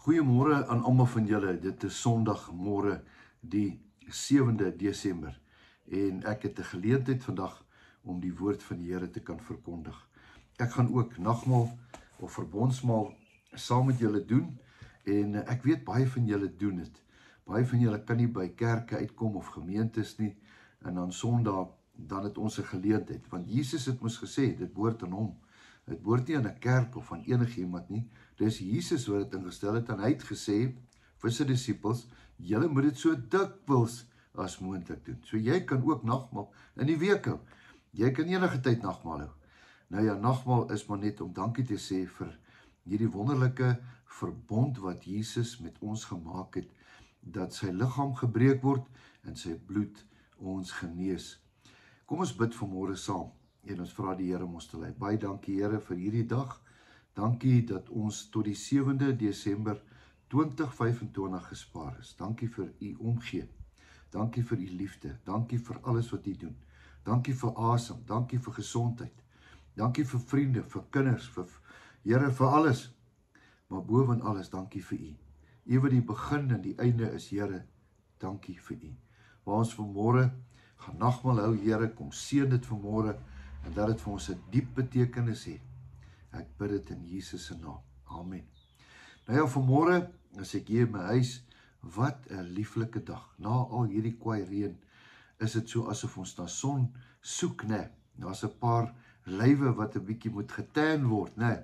Goeiemôre aan almal van julle. Dit is Sondagmôre die 7de Desember en ek het 'n geleentheid vandag om die woord van die Here te kan verkondig. Ek gaan ook nagmaal of verbondsmaal saam met julle doen en ek weet baie van julle doen dit. Baie van julle kan nie by kerke uitkom of gemeentes nie en dan Sondag dan het ons 'n geleentheid want Jesus het mos gesê dit behoort aan hom. Dit behoort nie aan 'n kerk of aan enigiemand nie. Dis Jesus wat dit ingestel het en hy het gesê vir sy disippels, julle moet dit so dikwels as moontlik doen. So jy kan ook nagmaal in die week hou. Jy kan enige tyd nagmaal hou. Nou ja, nagmaal is maar net om dankie te sê vir hierdie wonderlike verbond wat Jesus met ons gemaak het, dat sy liggaam gebreek word en sy bloed ons genees. Kom ons bid vanmôre saam en ons vra die Here om ons te lei. Baie dankie Here vir hierdie dag. Dankie dat ons tot die 7de Desember 2025 gespaar is. Dankie vir u omgee. Dankie vir u liefde. Dankie vir alles wat u doen. Dankie vir asem. Dankie vir gesondheid. Dankie vir vriende, vir kinders, vir Here, vir alles. Maar boven alles, dankie vir u. U wat die begin en die einde is, Here, dankie vir u. Waar ons vanmôre gaan nagmaal hou, Here, kom seën dit vanmôre en dat dit vir ons 'n diep betekenis het. Ek bid dit in Jesus se naam. Amen. Nou ja, vanmôre as ek hier in my huis, wat 'n lieflike dag. Na al hierdie kwaai reën, is dit so asof ons na son soek, né? Daar's 'n paar lywe wat 'n bietjie moet getan word, né?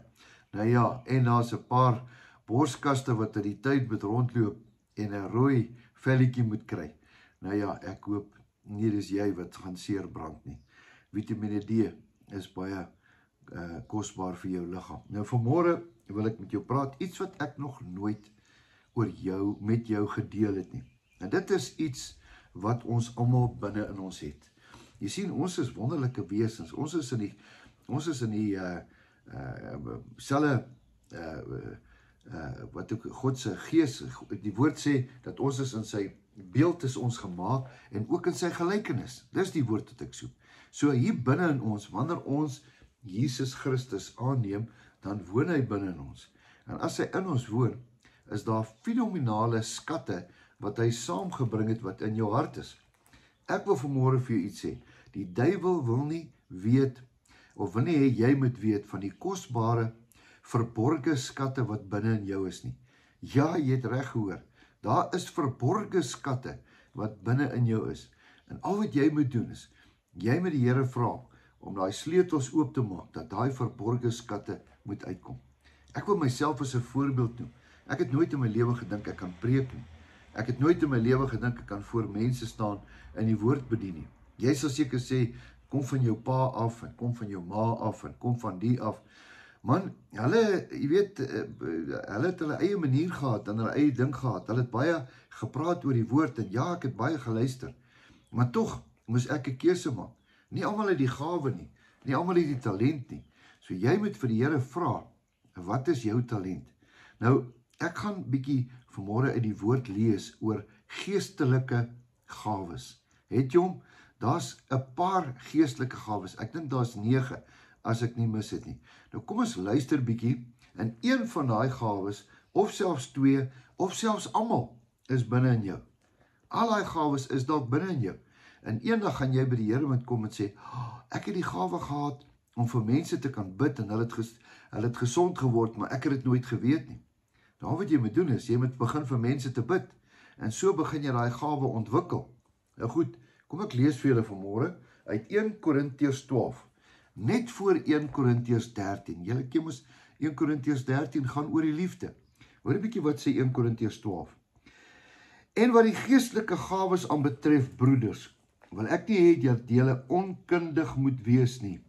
Nou ja, en daar's 'n paar borskaste wat uit die tyd moet rondloop en 'n rooi velletjie moet kry. Nou ja, ek hoop nie dis jy wat gaan seerbrand nie. Vitamine D is baie kosbaar vir jou liggaam. Nou vanmôre wil ek met jou praat, iets wat ek nog nooit met jou gedeel het nie. En dit is iets wat ons almal binne in ons het. Jy sien, ons is wonderlike wesens. Ons is in die selfe wat ook God se gees, die woord sê dat ons is in sy beeld is ons gemaak en ook in sy gelykenis. Dis die woord wat ek soek. So hier binne in ons, wanneer ons Jesus Christus aanneem, dan woon hy binne in ons. En as hy in ons woon, is daar fenominale skatte wat hy saamgebring het wat in jou hart is. Ek wil vanmôre vir jou iets sê. Die duiwel wil nie weet of wil nie hê jy moet weet van die kosbare verborge skatte wat binne in jou is nie. Ja, jy het reg gehoor. Daar is verborge skatte wat binne in jou is. En al wat jy moet doen is, jy moet die Here vra om daai sleutels oop te maak, dat daai verborge skatte moet uitkom. Ek wil myself as 'n voorbeeld noem. Ek het nooit in my lewe gedink ek kan preek nie. Ek het nooit in my lewe gedink ek kan voor mense staan en die woord bedien nie. Jy sal seker sê, kom van jou pa af, en kom van jou ma af, en kom van die af. Man, hulle, jy weet, hulle het hulle eie manier gehad, en hulle eie ding gehad. Hulle het baie gepraat oor die woord, en ja, ek het baie geluister. Maar tog moes ek 'n keuse maak. Nie almal het die gawe nie, nie almal het die talent nie. So jy moet vir die Here vra, wat is jou talent? Nou, ek gaan bietjie vanmôre uit die woord lees oor geestelike gawes. Het jy hom? Daar's 'n paar geestelike gawes. Ek dink daar's 9 as ek nie mis het nie. Nou kom ons luister bietjie en een van daai gawes, of selfs 2, of selfs almal is binne in jou. Al daai gawes is dalk binne in jou. En eendag gaan jy by die Here moet kom en sê, ek het die gawe gehad om vir mense te kan bid en hulle het gesond geword, maar ek het dit nooit geweet nie. Nou wat jy moet doen is, jy moet begin vir mense te bid en so begin jy daai gawe ontwikkel. Nou goed, kom ek lees vir julle vanmôre uit 1 Korintiërs 12. Net voor 1 Korintiërs 13. Julle ken mos 1 Korintiërs 13 gaan oor die liefde. Hoor 'n bietjie wat sê 1 Korintiërs 12. En wat die geestelike gawes aanbetref, broeders, wil ek nie hê dat julle onkundig moet wees nie.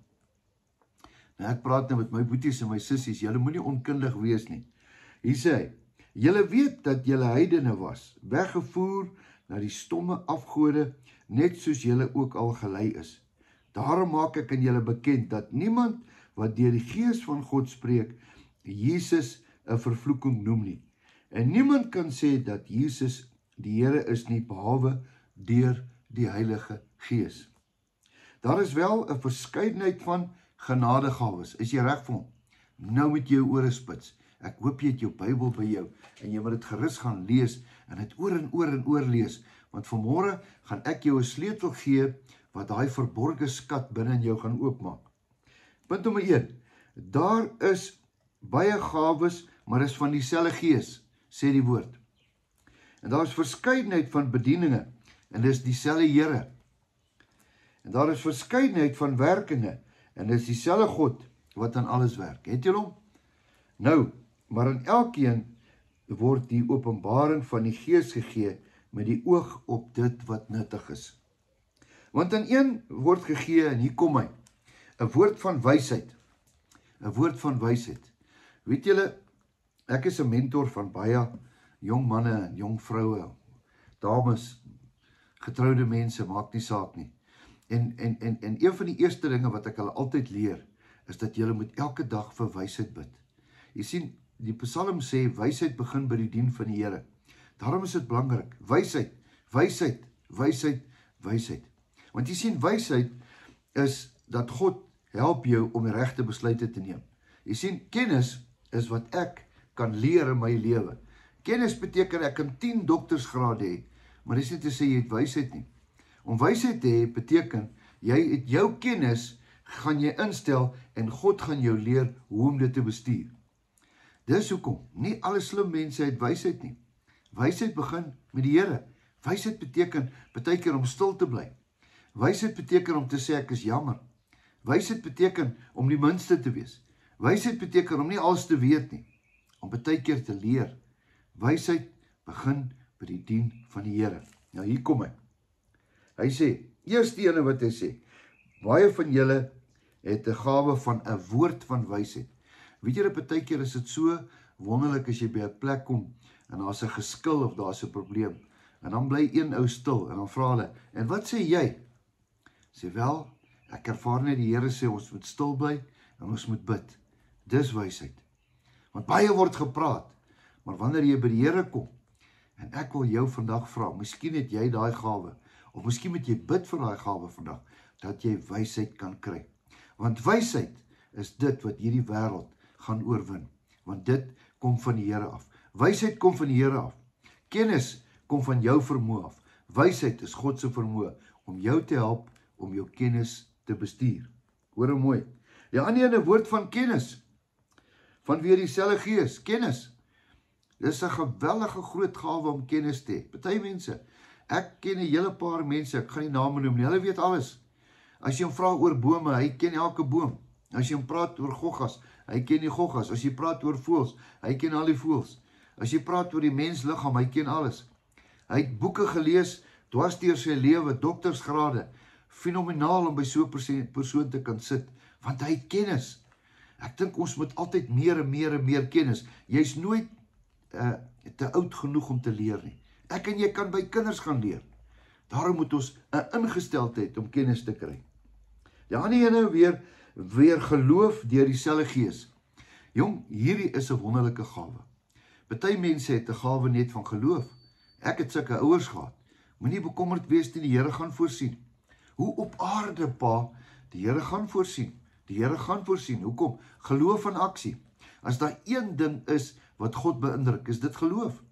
Nou ek praat nou met my boeties en my sissies, julle moenie onkundig wees nie. Hier sê hy, julle weet dat julle heidene was, weggevoer na die stomme afgode, net soos julle ook al gelei is. Daarom maak ek aan julle bekend dat niemand wat deur die Gees van God spreek, Jesus 'n vervloeking noem nie. En niemand kan sê dat Jesus die Here is nie, behalwe deur die Heilige Gees. Daar is wel 'n verskeidenheid van genadegawes. Is jy reg vir hom? Nou moet jy jou ore spits. Ek hoop jy het jou Bybel by jou en jy moet dit gerus gaan lees en dit oor en oor en oor lees, want vanmôre gaan ek jou 'n sleutel gee wat daai verborgde skat binne in jou gaan oopmaak. Punt nommer 1. Daar is baie gawes, maar is van dieselfde Gees, sê die woord. En daar is verskeidenheid van bedieninge en dis dieselfde Here. En daar is verskeidenheid van werkinge en dis dieselfde God wat aan alles werk. Het julle hom? Nou, maar aan elkeen word die openbaring van die Gees gegee met die oog op dit wat nuttig is. Want aan een word gegee, en hier kom hy, 'n woord van wysheid. 'n Woord van wysheid. Weet julle, ek is 'n mentor van baie jong manne en jong vroue, dames, getroude mense, maak nie saak nie. En een van die eerste dinge wat ek hulle altyd leer, is dat julle moet elke dag vir wysheid bid. Jy sien, die Psalm sê, wysheid begin by die dien van die Here. Daarom is dit belangrik, wysheid, wysheid, wysheid, wysheid. Want jy sien, wysheid is dat God help jou om die regte besluite te neem. Jy sien, kennis is wat ek kan leer in my lewe. Kennis beteken ek kan 10 doktersgrade hê, maar dis nie te sê jy het wysheid nie. Om wysheid te hê beteken, jy het jou kennis, gaan jy instel en God gaan jou leer hoe om dit te bestuur. Dis hoekom, nie alle slim mense het wysheid nie. Wysheid begin met die Here. Wysheid beteken partykeer om stil te bly. Wysheid beteken om te sê ek is jammer. Wysheid beteken om die minste te wees. Wysheid beteken om nie alles te weet nie, om partykeer te leer. Wysheid begin by die dien van die Here. Nou hier kom hy. Hy sê, eerste ene wat hy sê, baie van julle het 'n gawe van 'n woord van wysheid. Weet julle, partykeer is dit so wonderlik as jy by 'n plek kom en daar's 'n geskil of daar's 'n probleem. En dan bly een ou stil en dan vra hulle, en wat sê jy? Sê wel, ek ervaar net die Here sê ons moet stil bly en ons moet bid. Dis wysheid. Want baie word gepraat, maar wanneer jy by die Here kom, en ek wil jou vandag vra, miskien het jy daai gawe, of miskien moet jy bid vir daai gawe vandag, dat jy wysheid kan kry. Want wysheid is dit wat hierdie wêreld gaan oorwin. Want dit kom van die Here af. Wysheid kom van die Here af. Kennis kom van jou vermoë af. Wysheid is God se vermoë om jou te help om jou kennis te bestuur. Hoor hom mooi. Die ander ene woord van kennis. Van weer dieselfde Gees, kennis. Dis 'n geweldige groot gawe om kennis te hê. Party mense, ek ken 'n hele paar mense, ek gaan nie name noem nie, hulle weet alles. As jy hom vra oor bome, hy ken elke boom. As jy hom praat oor goggas, hy ken die goggas. As jy praat oor voëls, hy ken al die voëls. As jy praat oor die mensliggaam, hy ken alles. Hy het boeke gelees, dwars deur sy lewe, doktersgrade. Fenomenaal om by so 'n persoon te kan sit, want hy het kennis. Ek dink ons moet altyd meer en meer en meer kennis. Jy's nooit te oud genoeg om te leer nie. Ek en jy kan by kinders gaan leer. Daarom moet ons 'n ingesteldheid om kennis te kry. Die ander ene weer geloof deur dieselfde Gees. Jong, hierdie is 'n wonderlike gawe. Party mense het 'n gawe net van geloof. Ek het sulke ouers gehad. Moenie bekommerd wees nie, die Here gaan voorsien. Hoe op aarde, pa? Die Here gaan voorsien. Die Here gaan voorsien. Hoekom? Geloof en aksie. As daar een ding is wat God beïndruk, is dit geloof.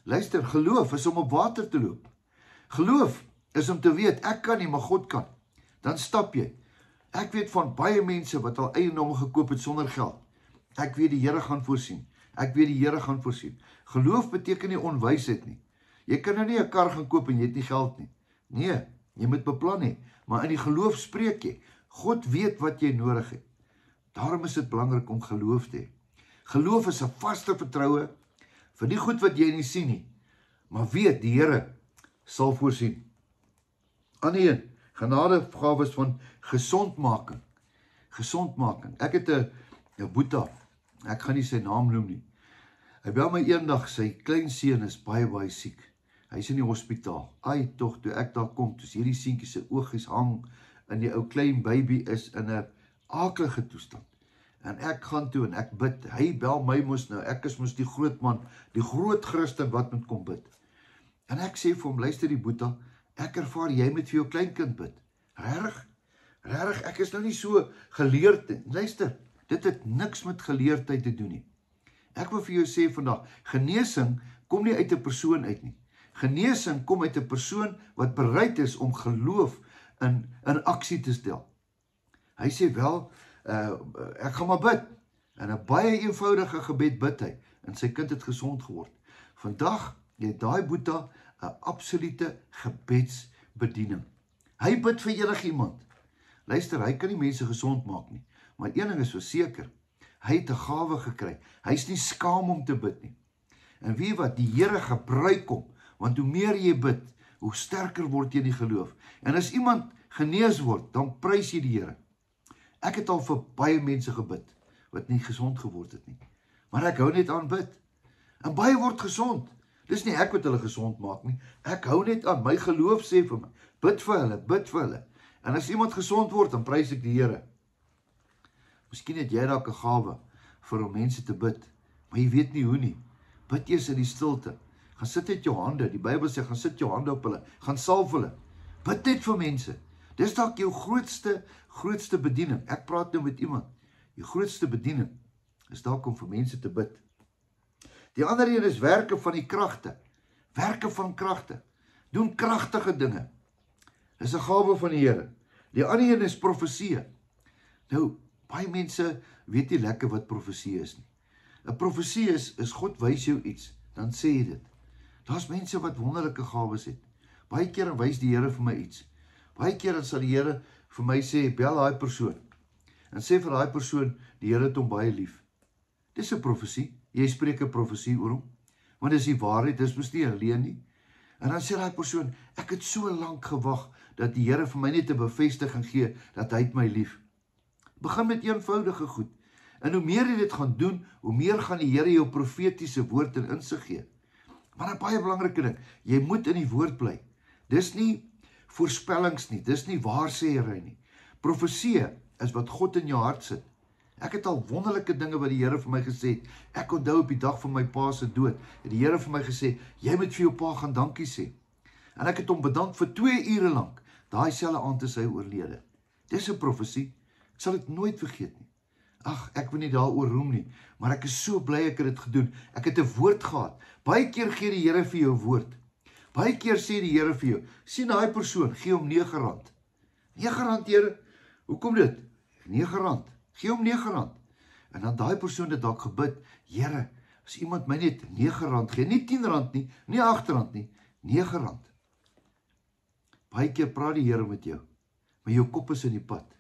Luister, geloof is om op water te loop. Geloof is om te weet, ek kan nie, maar God kan. Dan stap jy. Ek weet van baie mense wat al eiendomme gekoop het sonder geld. Ek weet die Here gaan voorsien. Ek weet die Here gaan voorsien. Geloof beteken nie onwysheid nie. Jy kan nou nie 'n kar gaan koop en jy het nie geld nie. Nee, jy moet beplan hê. Maar in die geloof spreek jy. God weet wat jy nodig het. Daarom is dit belangrik om geloof te hê. Geloof is 'n vaste vertroue vir die goed wat jy nie sien nie. Maar weet, die Here sal voorsien. Ander een, genadegawes van gesondmaking. Gesondmaking. Ek het 'n boeta, ek gaan nie sy naam noem nie. Hy bel my eendag, sy kleinseun is baie siek. Hy is in die hospitaal. Ai tog, toe ek daar kom, toe hierdie seentjie se oogies hang en die ou klein baby is in 'n aaklige toestand. En ek gaan toe en ek bid. Hy bel my mos nou. Ek is mos die groot man, die groot Christen wat moet kom bid. En ek sê vir hom, luister die boeta, ek ervaar jy moet vir jou kleinkind bid. Regtig, ek is nou nie so geleerd nie. Luister, dit het niks met geleerdheid te doen nie. Ek wil vir jou sê vandag, genesing kom nie uit 'n persoon uit nie. Genesing kom uit 'n persoon wat bereid is om geloof in aksie te stel. Hy sê wel, ek gaan maar bid. En 'n baie eenvoudige gebed bid hy. En sy kind het gesond geword. Vandag het daai boeta 'n absolute gebedsbediening. Hy bid vir enigiemand. Luister, hy kan nie mense gesond maak nie. Maar een ding is verseker, hy het 'n gawe gekry. Hy's nie skaam om te bid nie. En weet wat, die Here gebruik hom, want hoe meer jy bid, hoe sterker word jy in die geloof. En as iemand genees word, dan prys jy die Here. Ek het al vir baie mense gebid, wat nie gesond geword het nie. Maar ek hou net aan bid. En baie word gesond. Dis nie ek wat hulle gesond maak nie. Ek hou net aan, my geloof sê vir my, bid vir hulle, bid vir hulle. En as iemand gesond word, dan prys ek die Here. Miskien het jy dalk 'n gawe vir om mense te bid, maar jy weet nie hoe nie. Bid eers in die stilte. Gaan sit met jou hande. Die Bybel sê, gaan sit jou hande op hulle. Gaan salf hulle. Bid net vir mense. Dis dalk jou grootste bediening. Ek praat nou met iemand. Jou grootste bediening is dalk om vir mense te bid. Die ander een is werke van die kragte. Werke van kragte. Doen kragtige dinge. Dis 'n gawe van die Here. Die ander een is profesie. Nou, baie mense weet nie lekker wat profesie is nie. 'n Profesie is God wys jou iets, dan sê jy dit. Daar's mense wat wonderlike gawes het. Baie keer wys die Here vir my iets. Baie keer sal die Here vir my sê, bel daai persoon. En sê vir daai persoon, die Here het hom baie lief. Dis 'n profesie. Jy spreek 'n profesie oor hom. Want dis die waarheid, dis mos nie 'n leuen nie. En dan sê daai persoon, ek het so lank gewag dat die Here vir my net 'n bevestiging gee dat hy het my lief. Begin met eenvoudige goed. En hoe meer jy dit gaan doen, hoe meer gaan die Here jou profetiese woord en insig gee. Maar 'n baie belangrike ding, jy moet in die woord bly. Dis nie voorspellings nie, dis nie waarsêery nie. Profesie is wat God in jou hart sit. Ek het al wonderlike dinge wat die Here vir my gesê het. Ek onthou op die dag van my pa se dood, het die Here vir my gesê, jy moet vir jou pa gaan dankie sê. En ek het hom bedank vir 2 ure lank. Daai selfde aand is hy oorlede. Dis 'n profesie. Ek sal dit nooit vergeet nie. Ag, ek wil nie daaroor roem nie, maar ek is so bly ek het dit gedoen. Ek het 'n woord gehad. Baie keer gee die Here vir jou woord. Baie keer sê die Here vir jou, sien daai persoon, gee hom R9. R9, Here. Hoekom dit? R9. Gee hom R9. En dan daai persoon het dalk gebid, Here, as iemand my net R9 gee, nie R10 nie, nie R8 nie, R9. Baie keer praat die Here met jou, maar jou kop is in die pad.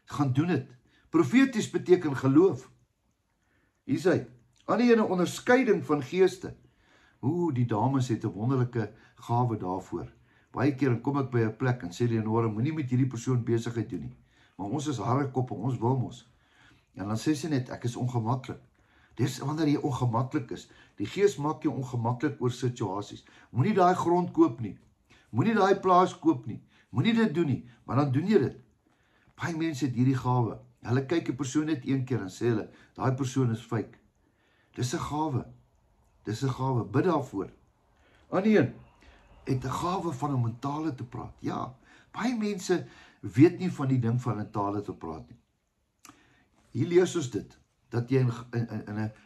Gaan doen dit. Profeties beteken geloof. Hier sê hy, aan die ene onderskeiding van geeste. Die dames het 'n wonderlike gawe daarvoor. Baie keer kom ek by 'n plek en sê Leonore, moenie met hierdie persoon besigheid doen nie. Maar ons is harrekoppe, ons wil mos. En dan sê sy net, ek is ongemaklik. Dis wanneer jy ongemaklik is. Die Gees maak jou ongemaklik oor situasies. Moenie daai grond koop nie. Moenie daai plaas koop nie. Moenie dit doen nie, maar dan doen jy dit. Baie mense het hierdie gawe. Hulle kyk 'n persoon net een keer en sê hulle, daai persoon is fake. Dis 'n gawe. Dis 'n gawe. Bid daarvoor. Ander een het 'n gawe van om in tale te praat. Ja, baie mense weet nie van die ding van in tale te praat nie. Hier lees ons dit, dat jy in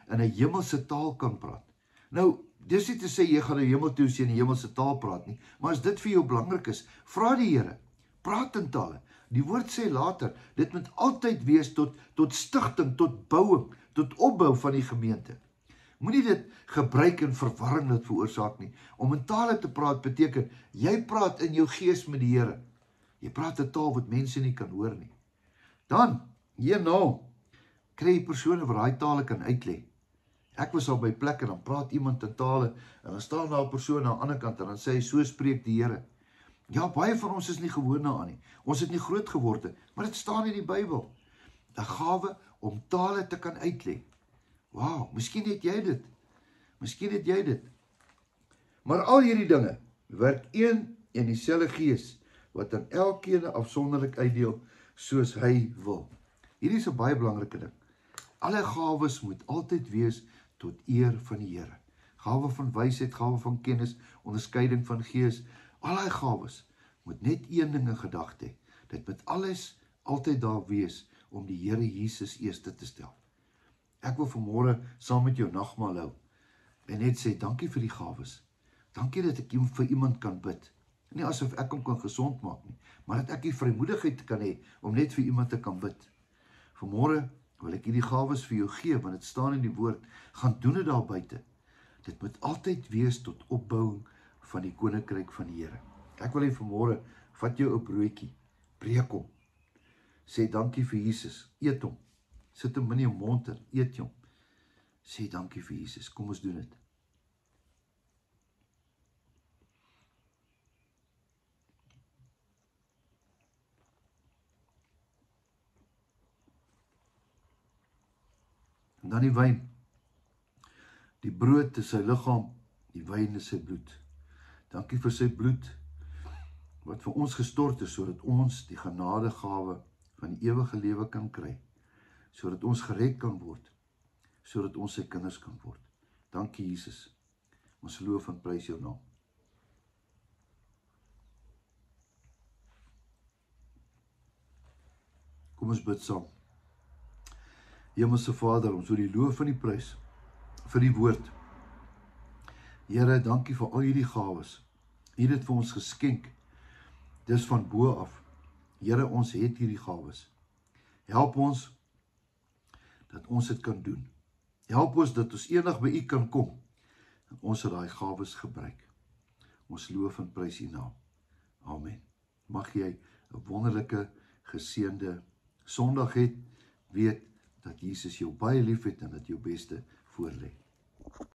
'n hemelse taal kan praat. Nou, dis nie te sê jy gaan na die hemel toe as jy in die hemelse taal praat nie, maar as dit vir jou belangrik is, vra die Here, praat in tale. Die woord sê later, dit moet altyd wees tot stigting, tot bouing, tot opbou van die gemeente. Moenie dit gebruik en verwarring dit veroorsaak nie. Om in tale te praat beteken, jy praat in jou gees met die Here. Jy praat 'n taal wat mense nie kan hoor nie. Dan, hierna, kry jy persone wat daai tale kan uitlê. Ek was al by plekke, dan praat iemand in tale, en dan staan daar 'n persoon aan die ander kant, en dan sê hy, so spreek die Here. Ja, baie van ons is nie gewoond daaraan nie. Ons het nie groot geword nie, maar dit staan in die Bybel. 'n Gawe om tale te kan uitlê. Wow, miskien het jy dit. Miskien het jy dit. Maar al hierdie dinge werk een en dieselfde Gees, wat aan elkeen afsonderlik uitdeel, soos hy wil. Hierdie is 'n baie belangrike ding. Alle gawes moet altyd wees tot eer van die Here. Gawe van wysheid, gawe van kennis, onderskeiding van gees, al die gawes moet net een ding in gedagte hê. Dit moet alles altyd daar wees om die Here Jesus eerste te stel. Ek wil vanmôre saam met jou nagmaal hou en net sê dankie vir die gawes. Dankie dat ek vir iemand kan bid. Nie asof ek hom kan gesond maak nie, maar dat ek die vrymoedigheid kan hê om net vir iemand te kan bid. Vanmôre wil ek hierdie gawes vir jou gee, want dit staan in die woord, gaan doen dit daar buite. Dit moet altyd wees tot opbouing van die koninkryk van die Here. Ek wil hê vanmôre, vat jou 'n broodjie, breek hom, sê dankie vir Jesus, eet hom, sit hom in jou mond en eet hom, sê dankie vir Jesus, kom ons doen dit. En dan die wyn. Die brood is sy liggaam, die wyn is sy bloed. Dankie vir sy bloed, wat vir ons gestort is, sodat ons die genadegawe van die ewige lewe kan kry, sodat ons gered kan word, sodat ons sy kinders kan word. Dankie Jesus, ons loof en prys jou naam. Kom ons bid saam. Hemelse Vader, ons wil die loof en die prys vir die woord. Here, dankie vir al hierdie gawes. U het dit vir ons geskenk. Dis van bo af. Here, ons het hierdie gawes. Help ons dat ons dit kan doen. Help ons dat ons eendag by U kan kom en ons het daai gawes gebruik. Ons loof en prys U naam. Amen. Mag jy 'n wonderlike, geseënde Sondag hê. Weet dat Jesus jou baie lief het en dat jou beste voorlê.